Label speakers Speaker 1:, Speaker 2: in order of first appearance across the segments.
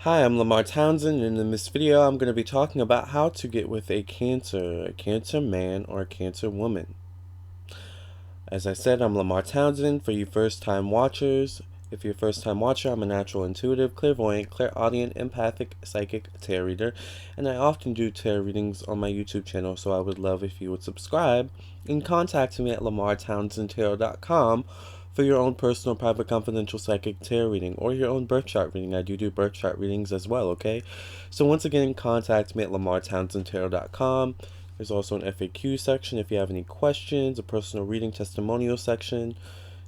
Speaker 1: Hi, I'm Lamarr Townsend, and in this video I'm going to be talking about how to get with a Cancer man or a Cancer woman. As I said, I'm Lamarr Townsend. For you first-time watchers, if you're a first-time watcher, I'm a natural intuitive, clairvoyant, clairaudient, empathic, psychic tarot reader, and I often do tarot readings on my YouTube channel, so I would love if you would subscribe and contact me at lamartownsendtarot.com for your own personal, private, confidential psychic tarot reading or your own birth chart reading. I do birth chart readings as well, okay? So once again, contact me at lamartownsendtarot.com. There's also an FAQ section if you have any questions, a personal reading testimonial section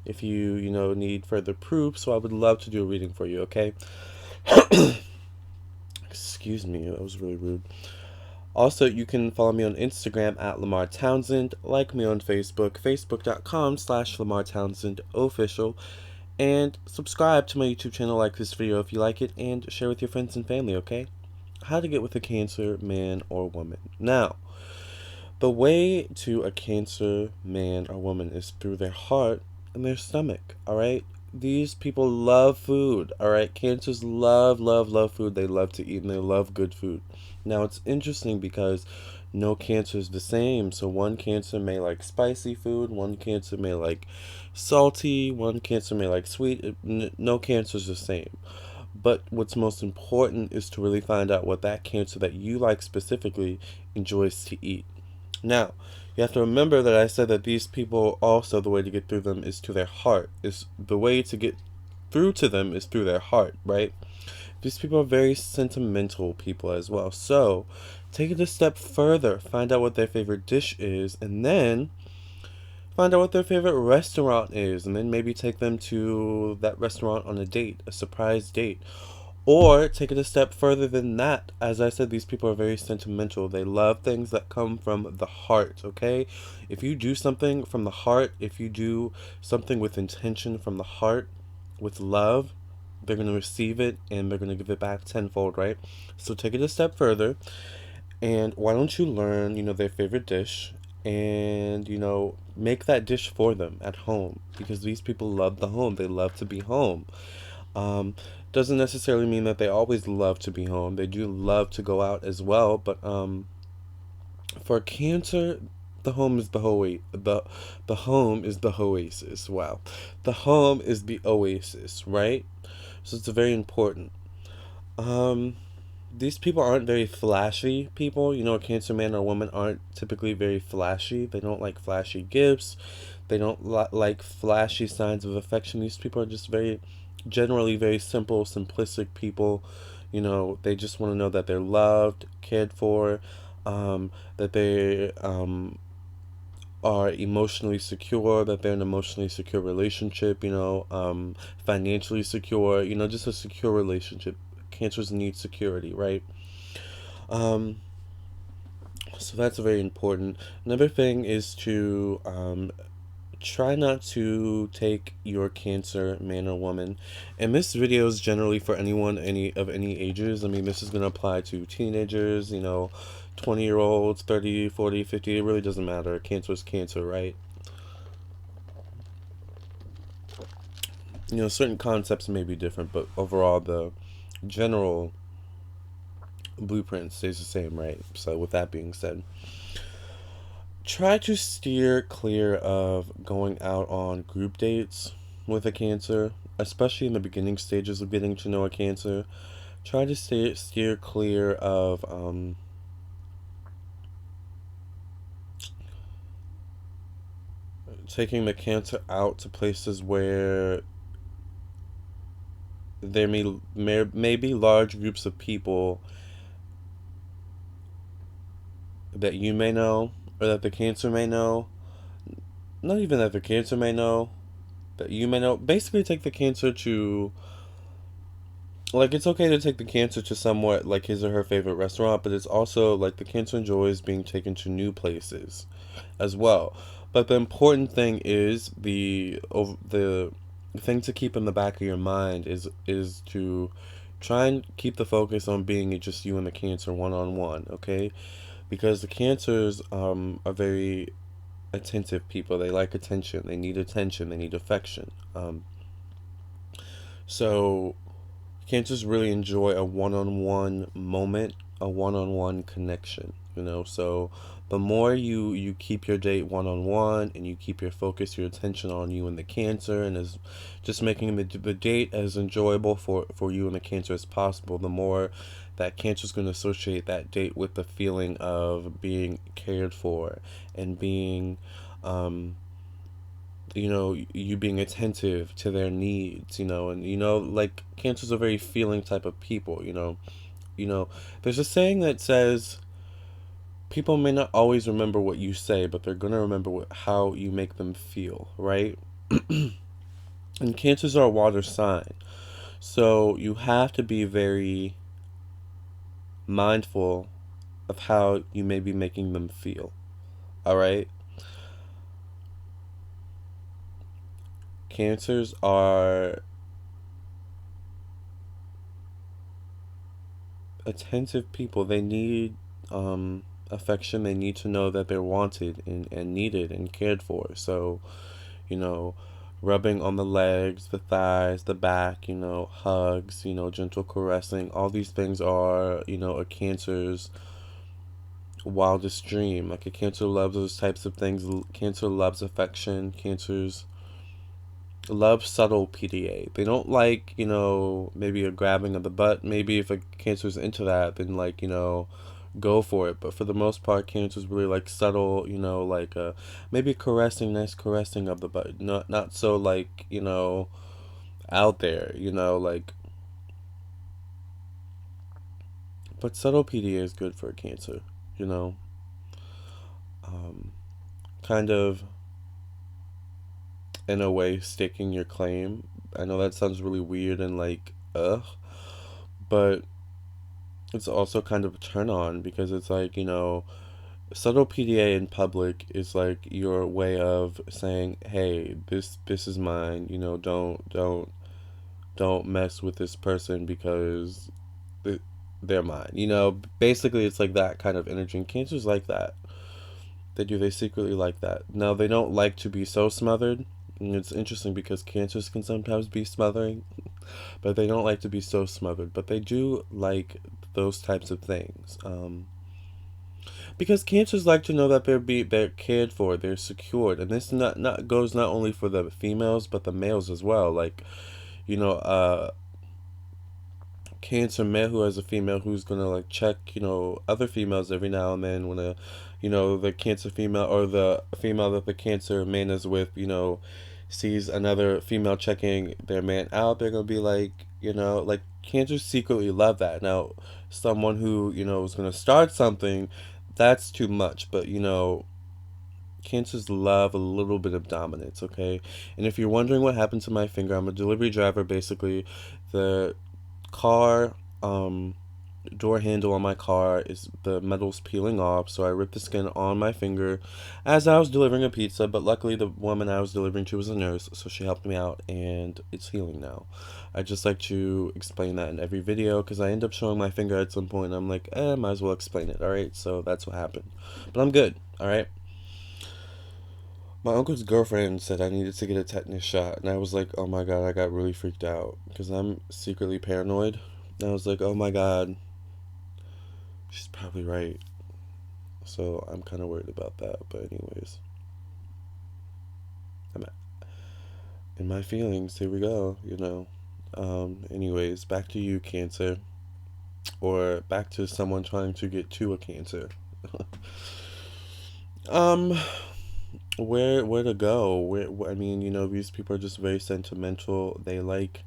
Speaker 1: if you need further proof. So I would love to do a reading for you, okay? Excuse me, that was really rude. Also, you can follow me on Instagram at Lamarr Townsend, like me on Facebook, facebook.com/Lamarr Townsend official, and subscribe to my YouTube channel, like this video if you like it, and share with your friends and family, okay? How to get with a Cancer man or woman. Now, the way to a Cancer man or woman is through their heart and their stomach, alright? These people love food, alright? Cancers love food. They love to eat and they love good food. Now, it's interesting because no Cancer is the same. So one Cancer may like spicy food, one Cancer may like salty, one Cancer may like sweet. No Cancer is the same. But what's most important is to really find out what that Cancer that you like specifically enjoys to eat. Now, you have to remember that I said that these people also, the way to get through them is to their heart. Is the way to get through to them is through their heart, right? These people are very sentimental people as well. So, take it a step further. Find out what their favorite dish is, and then find out what their favorite restaurant is, and then maybe take them to that restaurant on a date, a surprise date. Or take it a step further than that. As I said, these people are very sentimental. They love things that come from the heart, okay? If you do something from the heart, if you do something with intention from the heart, with love, they're going to receive it and they're going to give it back tenfold, right? So take it a step further. And why don't you learn, their favorite dish and, make that dish for them at home, because these people love the home. They love to be home. Um, doesn't necessarily mean that they always love to be home. They do love to go out as well, but for Cancer, the home is the home is the oasis. Wow, the home is the oasis, right? So it's very important. Um, these people aren't very flashy people. A Cancer man or woman aren't typically very flashy. They don't like flashy gifts. They don't like flashy signs of affection. These people are just generally very simple, simplistic people. They just want to know that they're loved, cared for, that they are emotionally secure, that they're in an emotionally secure relationship, financially secure, just a secure relationship. Cancers need security, right? Um, so that's very important. Another thing is to try not to take your Cancer man or woman, and this video is generally for anyone any ages. I mean, this is going to apply to teenagers, 20-year-olds, 30, 40, 50. It really doesn't matter. Cancer is cancer, right? Certain concepts may be different, but overall the general blueprint stays the same, right? So with that being said, try to steer clear of going out on group dates with a Cancer, especially in the beginning stages of getting to know a Cancer. Try to steer clear of taking the Cancer out to places where there may be large groups of people that you may know, or that the Cancer may know. Not even that the Cancer may know, that you may know. Basically, take the Cancer to, like, it's okay to take the Cancer to somewhat like his or her favorite restaurant, but it's also like the Cancer enjoys being taken to new places as well. But the important thing is the thing to keep in the back of your mind is to try and keep the focus on being just you and the Cancer one on one, okay? Because the Cancers are very attentive people. They like attention. They need affection. So Cancers really enjoy a one-on-one moment, a one-on-one connection, you know. So the more you keep your date one-on-one, and you keep your focus, your attention on you and the Cancer, and is just making the date as enjoyable for you and the Cancer as possible, the more that Cancer's going to associate that date with the feeling of being cared for, and being you know, you being attentive to their needs, you know. And you know, like, Cancer's a very feeling type of people, you know. You know, there's a saying that says people may not always remember what you say, but they're going to remember how you make them feel, right? And Cancers are a water sign, so you have to be very mindful of how you may be making them feel. All right. Cancers are attentive people. They need affection. They need to know that they're wanted and needed and cared for. So, you know, rubbing on the legs, the thighs, the back, you know, hugs, you know, gentle caressing, all these things are, you know, a Cancer's wildest dream. Like, a Cancer loves those types of things. Cancer loves affection. Cancers love subtle PDA. They don't like, you know, maybe a grabbing of the butt. Maybe if a Cancer's into that, then, like, you know, go for it. But for the most part, Cancer's really like subtle, you know, like maybe caressing, nice caressing of the butt. Not so, like, you know, out there, you know, like. But subtle PDA is good for a Cancer, you know. Um, Kind of, in a way, staking your claim. I know that sounds really weird and like, ugh, but it's also kind of a turn on, because it's like, you know, subtle PDA in public is like your way of saying, hey, this is mine, you know. Don't mess with this person because they're mine, you know. Basically, it's like that kind of energy, and Cancers like that. They secretly like that. Now, they don't like to be so smothered, and it's interesting because Cancers can sometimes be smothering, but they don't like to be so smothered. But they do like those types of things. Because Cancers like to know that they're cared for, they're secured, and this not goes not only for the females but the males as well. Like, you know, Cancer male who has a female who's gonna like check, you know, other females every now and then when you know, the Cancer female or the female that the Cancer man is with, you know, sees another female checking their man out, they're gonna be like, you know, like, Cancers secretly love that. Now, someone who, you know, is gonna start something, that's too much, but you know, Cancers love a little bit of dominance, okay? And if you're wondering what happened to my finger, I'm a delivery driver basically. The car door handle on my car is, the metal's peeling off, so I ripped the skin on my finger as I was delivering a pizza, but luckily the woman I was delivering to was a nurse, so she helped me out and it's healing now. I just like to explain that in every video because I end up showing my finger at some point and I'm like, might as well explain it. Alright, so that's what happened, but I'm good. Alright. My uncle's girlfriend said I needed to get a tetanus shot, and I was like, oh my god, I got really freaked out because I'm secretly paranoid. And I was like, oh my god, she's probably right. So I'm kind of worried about that. But anyways, I'm in my feelings. Here we go. You know. Anyways, back to you, Cancer, or back to someone trying to get to a Cancer. um, where to go? I mean, you know, these people are just very sentimental. They like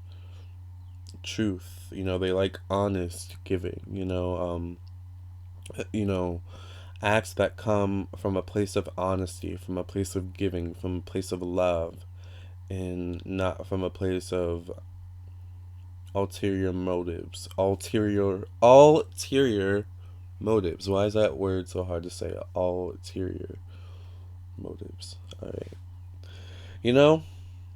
Speaker 1: truth. You know, they like honest giving. You know, acts that come from a place of honesty, from a place of giving, from a place of love, and not from a place of ulterior motives. Ulterior motives. Why is that word so hard to say? Ulterior motives. All right. You know,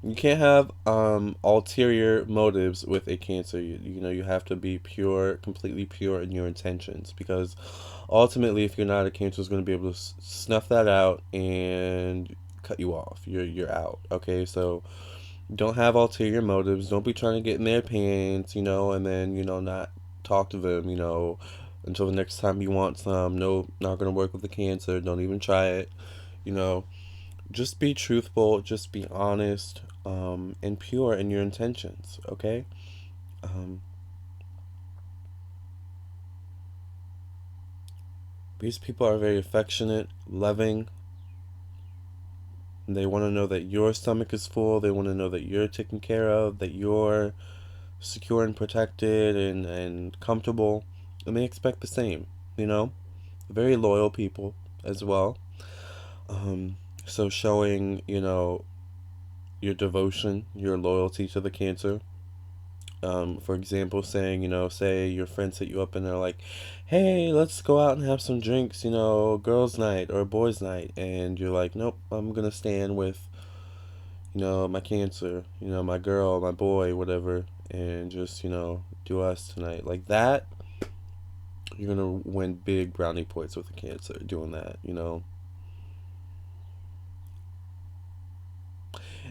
Speaker 1: you can't have ulterior motives with a Cancer. You know, you have to be pure, completely pure in your intentions, because ultimately, if you're not, a Cancer is going to be able to snuff that out and cut you off. You're out. Okay, so Don't have ulterior motives. Don't be trying to get in their pants, and then, not talk to them, until the next time you want some. No, not going to work with the Cancer. Don't even try it, you know. Just be truthful. Just be honest, and pure in your intentions, okay? Um, these people are very affectionate, loving. They want to know that your stomach is full. They want to know that you're taken care of, that you're secure and protected and comfortable. And they expect the same, you know? Very loyal people as well. Um, so showing, your devotion, your loyalty to the Cancer. For example, saying, say your friends hit you up and they're like, hey, let's go out and have some drinks, girls' night or boys' night. And you're like, nope, I'm going to stand with, my Cancer, my girl, my boy, whatever, and just, do us tonight. Like that, you're going to win big brownie points with a Cancer doing that.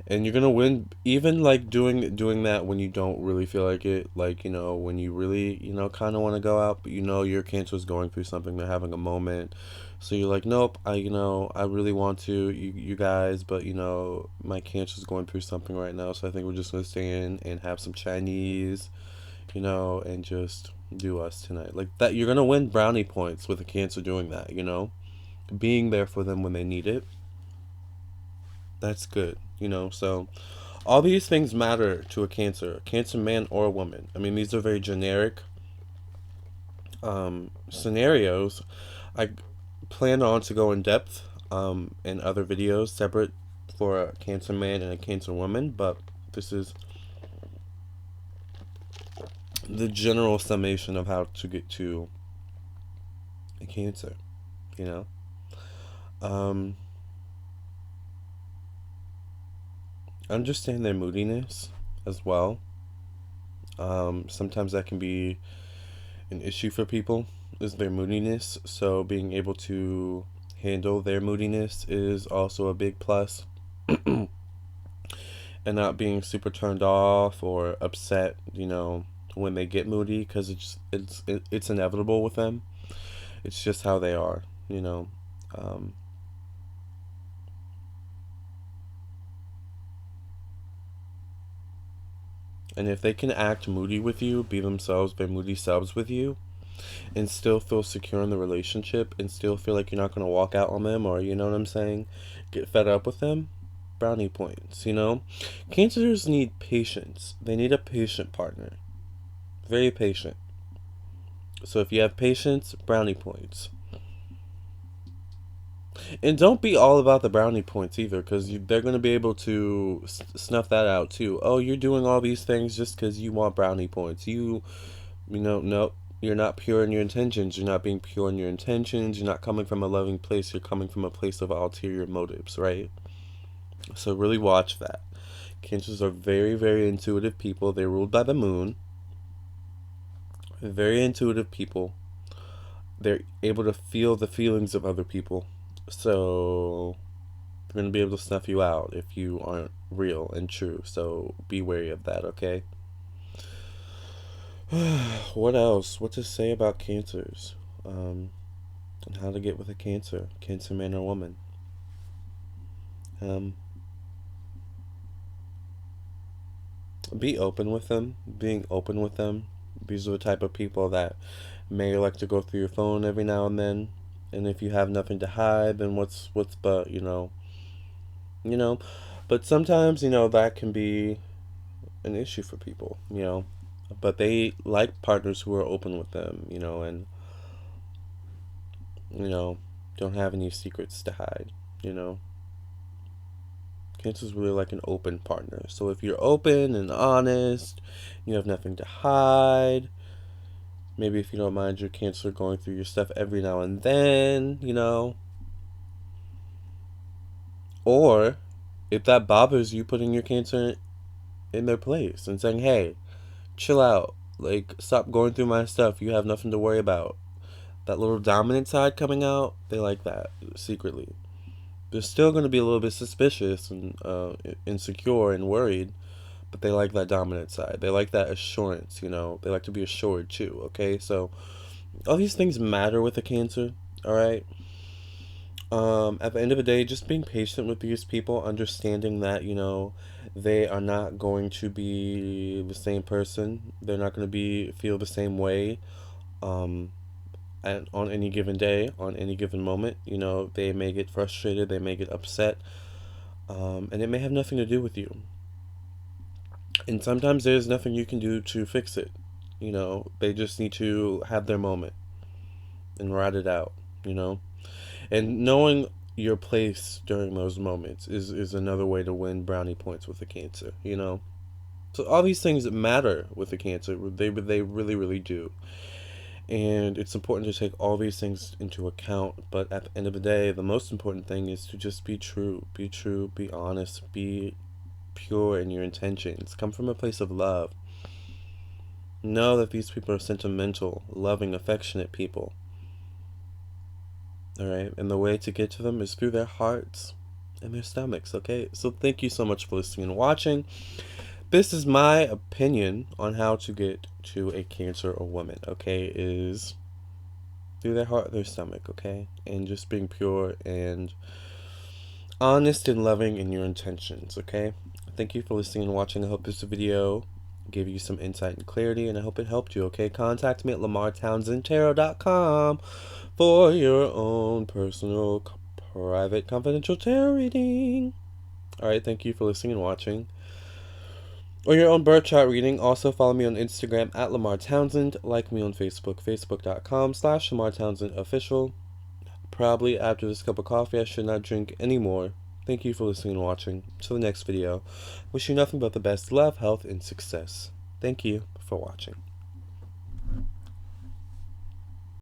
Speaker 1: And you're gonna win even like doing that when you don't really feel like it, like when you really kind of want to go out, but your Cancer is going through something, they're having a moment, so you're like, nope, I really want to, you guys, but my Cancer is going through something right now, so I think we're just gonna stay in and have some Chinese, and just do us tonight. Like that, you're gonna win brownie points with a Cancer doing that. Being there for them when they need it, that's good. So all these things matter to a Cancer man or a woman. I mean, these are very generic scenarios. I plan on to go in depth in other videos separate for a Cancer man and a Cancer woman, but this is the general summation of how to get to a Cancer, you know? Um, understand their moodiness as well. Sometimes that can be an issue for people, is their moodiness. So being able to handle their moodiness is also a big plus. And not being super turned off or upset, when they get moody, because it's inevitable with them. It's just how they are. Um, and if they can act moody with you, be themselves, be moody selves with you, and still feel secure in the relationship and still feel like you're not going to walk out on them, or you know what I'm saying, get fed up with them, brownie points. Cancers need patience. They need a patient partner, very patient. So if you have patience, brownie points. And don't be all about the brownie points either, because they're going to be able to snuff that out too. Oh, you're doing all these things just because you want brownie points. No, you're not pure in your intentions. You're not being pure in your intentions. You're not coming from a loving place. You're coming from a place of ulterior motives, right? So really watch that. Cancers are very, very intuitive people. They're ruled by the moon. Very intuitive people. They're able to feel the feelings of other people. So they're going to be able to snuff you out if you aren't real and true. So be wary of that, okay? What else? What to say about cancers? And how to get with a Cancer man or woman. Um, be open with them. Being open with them. These are the type of people that may like to go through your phone every now and then. And if you have nothing to hide, then what's but you know. But sometimes that can be an issue for people. But they like partners who are open with them, and you know don't have any secrets to hide. Cancer's really like an open partner. So if you're open and honest, you have nothing to hide. Maybe if you don't mind your Cancer going through your stuff every now and then. Or if that bothers you, putting your Cancer in their place and saying, hey, chill out. Like, stop going through my stuff. You have nothing to worry about. That little dominant side coming out, they like that secretly. They're still going to be a little bit suspicious and insecure and worried, but they like that dominant side. They like that assurance, you know. They like to be assured too, okay? So all these things matter with a Cancer, all right? At the end of the day, just being patient with these people, understanding that, you know, they are not going to be the same person. They're not going to feel the same way um, on any given day, on any given moment. You know, they may get frustrated, they may get upset, and it may have nothing to do with you. And sometimes there's nothing you can do to fix it. You know, they just need to have their moment and ride it out, you know? And knowing your place during those moments is another way to win brownie points with a Cancer, you know? So all these things matter with a Cancer. They really, really do. And it's important to take all these things into account. But at the end of the day, the most important thing is to just be true. Be true, be honest, be pure in your intentions. Come from a place of love. Know that these people are sentimental, loving, affectionate people. Alright? And the way to get to them is through their hearts and their stomachs, okay? So thank you so much for listening and watching. This is my opinion on how to get to a Cancer or woman, okay? Is through their heart, their stomach, okay? And just being pure and honest and loving in your intentions, okay? Thank you for listening and watching. I hope this video gave you some insight and clarity, and I hope it helped you, okay? Contact me at LamarrTownsendTarot.com for your own personal, private, confidential tarot reading. Alright, thank you for listening and watching. Or your own birth chart reading. Also follow me on Instagram at Lamarr Townsend. Like me on Facebook, facebook.com/LamarrTownsendOfficial. Probably after this cup of coffee, I should not drink anymore. Thank you for listening and watching. Till the next video. Wish you nothing but the best love, health, and success. Thank you for watching.